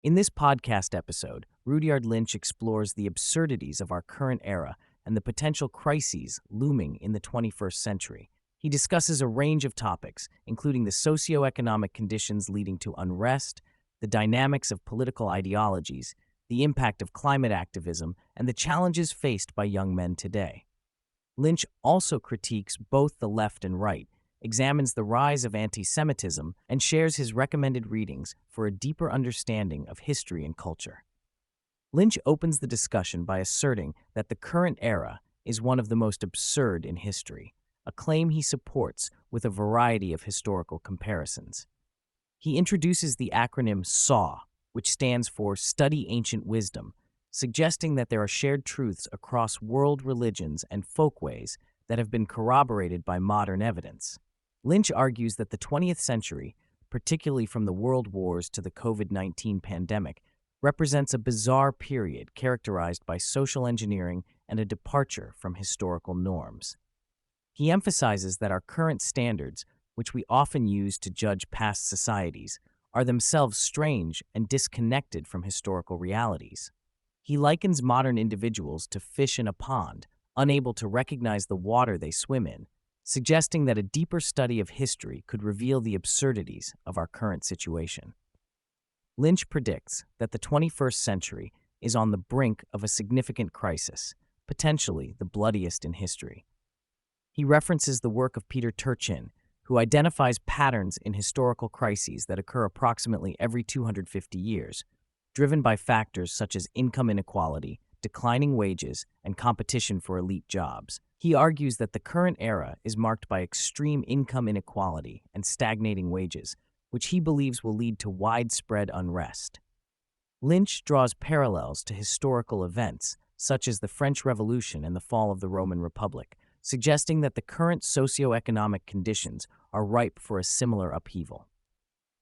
In this podcast episode, Rudyard Lynch explores the absurdities of our current era and the potential crises looming in the 21st century. He discusses a range of topics, including the socio-economic conditions leading to unrest, the dynamics of political ideologies, the impact of climate activism, and the challenges faced by young men today. Lynch also critiques both the left and right, examines the rise of antisemitism, and shares his recommended readings for a deeper understanding of history and culture. Lynch opens the discussion by asserting that the current era is one of the most absurd in history, a claim he supports with a variety of historical comparisons. He introduces the acronym SAW, which stands for Study Ancient Wisdom, suggesting that there are shared truths across world religions and folkways that have been corroborated by modern evidence. Lynch argues that the 20th century, particularly from the world wars to the COVID-19 pandemic, represents a bizarre period characterized by social engineering and a departure from historical norms. He emphasizes that our current standards, which we often use to judge past societies, are themselves strange and disconnected from historical realities. He likens modern individuals to fish in a pond, unable to recognize the water they swim in, suggesting that a deeper study of history could reveal the absurdities of our current situation. Lynch predicts that the 21st century is on the brink of a significant crisis, potentially the bloodiest in history. He references the work of Peter Turchin, who identifies patterns in historical crises that occur approximately every 250 years, driven by factors such as income inequality, declining wages, and competition for elite jobs. He argues that the current era is marked by extreme income inequality and stagnating wages, which he believes will lead to widespread unrest. Lynch draws parallels to historical events, such as the French Revolution and the fall of the Roman Republic, suggesting that the current socio-economic conditions are ripe for a similar upheaval.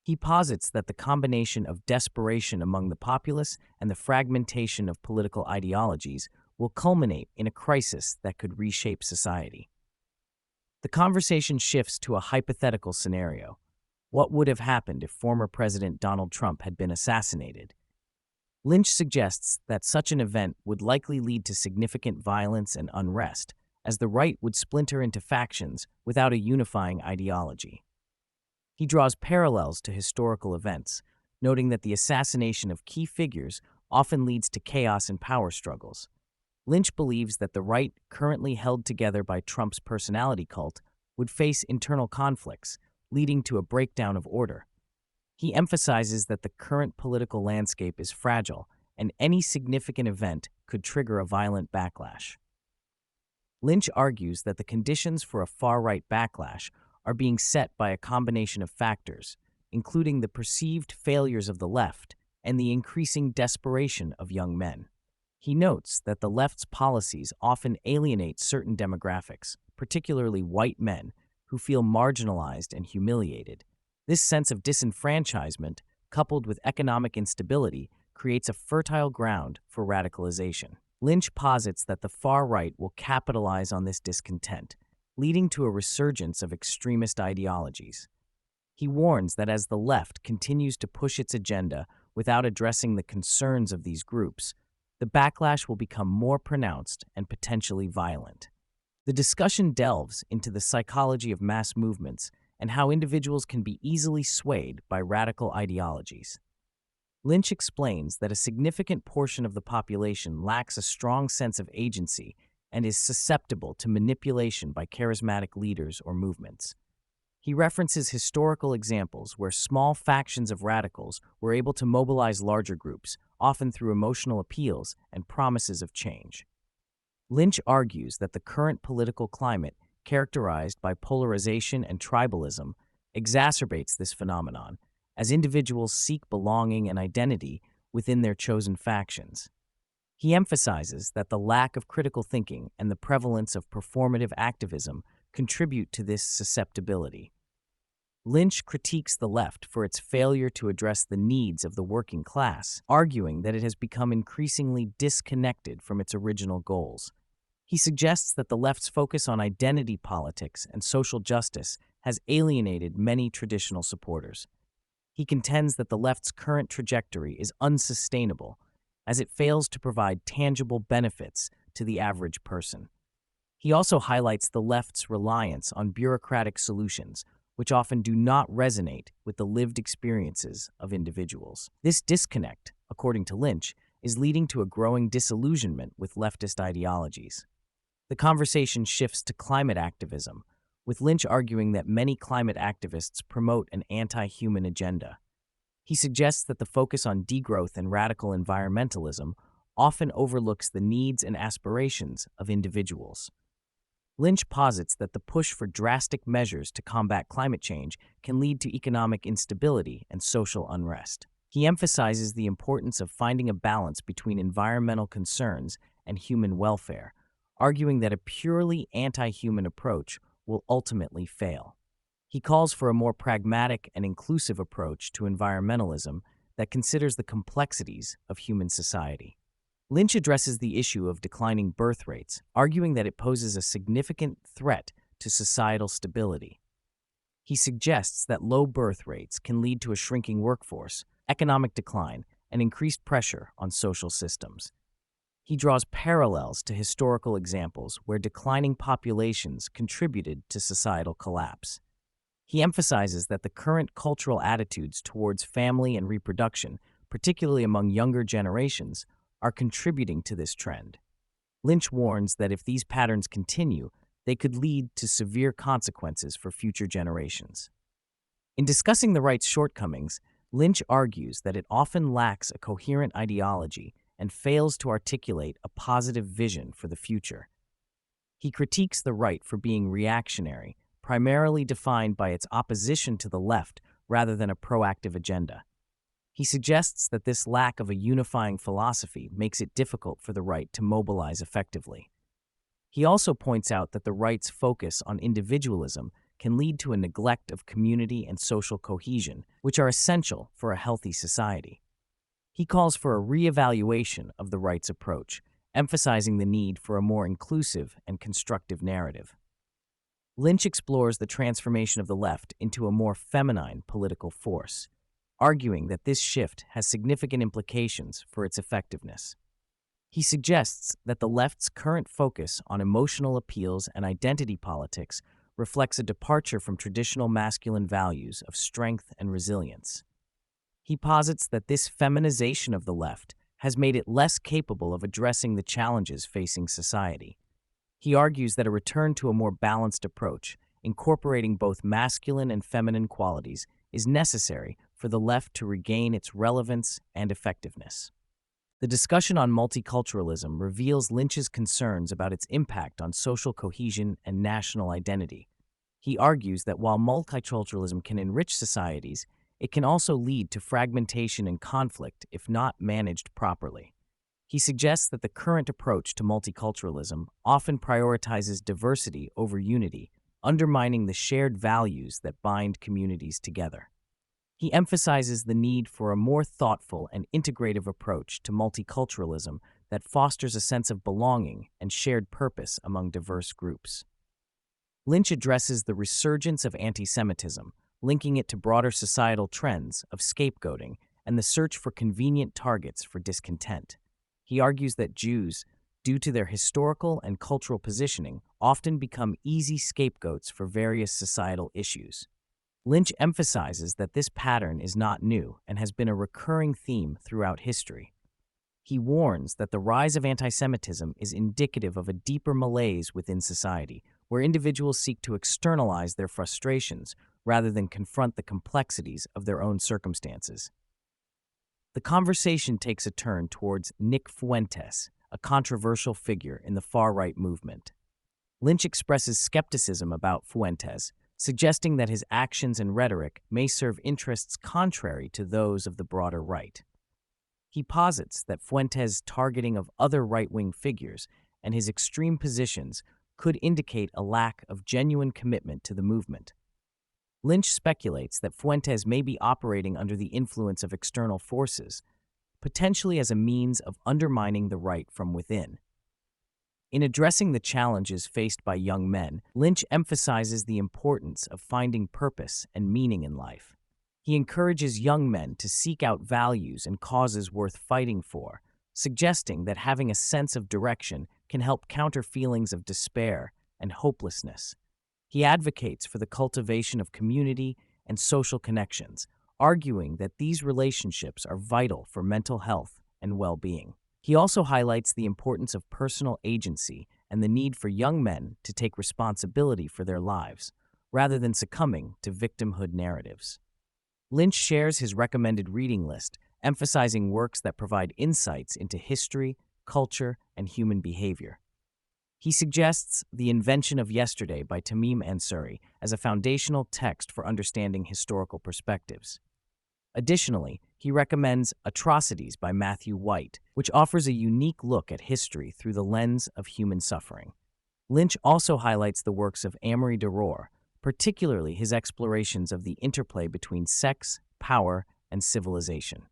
He posits that the combination of desperation among the populace and the fragmentation of political ideologies will culminate in a crisis that could reshape society. The conversation shifts to a hypothetical scenario. What would have happened if former President Donald Trump had been assassinated? Lynch suggests that such an event would likely lead to significant violence and unrest, as the right would splinter into factions without a unifying ideology. He draws parallels to historical events, noting that the assassination of key figures often leads to chaos and power struggles. Lynch believes that the right, currently held together by Trump's personality cult, would face internal conflicts, leading to a breakdown of order. He emphasizes that the current political landscape is fragile, and any significant event could trigger a violent backlash. Lynch argues that the conditions for a far-right backlash are being set by a combination of factors, including the perceived failures of the left and the increasing desperation of young men. He notes that the left's policies often alienate certain demographics, particularly white men, who feel marginalized and humiliated. This sense of disenfranchisement, coupled with economic instability, creates a fertile ground for radicalization. Lynch posits that the far right will capitalize on this discontent, leading to a resurgence of extremist ideologies. He warns that as the left continues to push its agenda without addressing the concerns of these groups, the backlash will become more pronounced and potentially violent. The discussion delves into the psychology of mass movements and how individuals can be easily swayed by radical ideologies. Lynch explains that a significant portion of the population lacks a strong sense of agency and is susceptible to manipulation by charismatic leaders or movements. He references historical examples where small factions of radicals were able to mobilize larger groups, often through emotional appeals and promises of change. Lynch argues that the current political climate, characterized by polarization and tribalism, exacerbates this phenomenon, as individuals seek belonging and identity within their chosen factions. He emphasizes that the lack of critical thinking and the prevalence of performative activism contribute to this susceptibility. Lynch critiques the left for its failure to address the needs of the working class, arguing that it has become increasingly disconnected from its original goals. He suggests that the left's focus on identity politics and social justice has alienated many traditional supporters. He contends that the left's current trajectory is unsustainable, as it fails to provide tangible benefits to the average person. He also highlights the left's reliance on bureaucratic solutions, which often do not resonate with the lived experiences of individuals. This disconnect, according to Lynch, is leading to a growing disillusionment with leftist ideologies. The conversation shifts to climate activism, with Lynch arguing that many climate activists promote an anti-human agenda. He suggests that the focus on degrowth and radical environmentalism often overlooks the needs and aspirations of individuals. Lynch posits that the push for drastic measures to combat climate change can lead to economic instability and social unrest. He emphasizes the importance of finding a balance between environmental concerns and human welfare, arguing that a purely anti-human approach will ultimately fail. He calls for a more pragmatic and inclusive approach to environmentalism that considers the complexities of human society. Lynch addresses the issue of declining birth rates, arguing that it poses a significant threat to societal stability. He suggests that low birth rates can lead to a shrinking workforce, economic decline, and increased pressure on social systems. He draws parallels to historical examples where declining populations contributed to societal collapse. He emphasizes that the current cultural attitudes towards family and reproduction, particularly among younger generations, are contributing to this trend. Lynch warns that if these patterns continue, they could lead to severe consequences for future generations. In discussing the right's shortcomings, Lynch argues that it often lacks a coherent ideology and fails to articulate a positive vision for the future. He critiques the right for being reactionary, primarily defined by its opposition to the left rather than a proactive agenda. He suggests that this lack of a unifying philosophy makes it difficult for the right to mobilize effectively. He also points out that the right's focus on individualism can lead to a neglect of community and social cohesion, which are essential for a healthy society. He calls for a reevaluation of the right's approach, emphasizing the need for a more inclusive and constructive narrative. Lynch explores the transformation of the left into a more feminine political force, arguing that this shift has significant implications for its effectiveness. He suggests that the left's current focus on emotional appeals and identity politics reflects a departure from traditional masculine values of strength and resilience. He posits that this feminization of the left has made it less capable of addressing the challenges facing society. He argues that a return to a more balanced approach, incorporating both masculine and feminine qualities, is necessary for the left to regain its relevance and effectiveness. The discussion on multiculturalism reveals Lynch's concerns about its impact on social cohesion and national identity. He argues that while multiculturalism can enrich societies, it can also lead to fragmentation and conflict if not managed properly. He suggests that the current approach to multiculturalism often prioritizes diversity over unity, undermining the shared values that bind communities together. He emphasizes the need for a more thoughtful and integrative approach to multiculturalism that fosters a sense of belonging and shared purpose among diverse groups. Lynch addresses the resurgence of antisemitism, linking it to broader societal trends of scapegoating and the search for convenient targets for discontent. He argues that Jews, due to their historical and cultural positioning, often become easy scapegoats for various societal issues. Lynch emphasizes that this pattern is not new and has been a recurring theme throughout history. He warns that the rise of antisemitism is indicative of a deeper malaise within society, where individuals seek to externalize their frustrations rather than confront the complexities of their own circumstances. The conversation takes a turn towards Nick Fuentes, a controversial figure in the far-right movement. Lynch expresses skepticism about Fuentes, suggesting that his actions and rhetoric may serve interests contrary to those of the broader right. He posits that Fuentes' targeting of other right-wing figures and his extreme positions could indicate a lack of genuine commitment to the movement. Lynch speculates that Fuentes may be operating under the influence of external forces, potentially as a means of undermining the right from within. In addressing the challenges faced by young men, Lynch emphasizes the importance of finding purpose and meaning in life. He encourages young men to seek out values and causes worth fighting for, suggesting that having a sense of direction can help counter feelings of despair and hopelessness. He advocates for the cultivation of community and social connections, arguing that these relationships are vital for mental health and well-being. He also highlights the importance of personal agency and the need for young men to take responsibility for their lives, rather than succumbing to victimhood narratives. Lynch shares his recommended reading list, emphasizing works that provide insights into history, culture, and human behavior. He suggests The Invention of Yesterday by Tamim Ansari as a foundational text for understanding historical perspectives. Additionally, he recommends Atrocities by Matthew White, which offers a unique look at history through the lens of human suffering. Lynch also highlights the works of Amory DeRore, particularly his explorations of the interplay between sex, power, and civilization.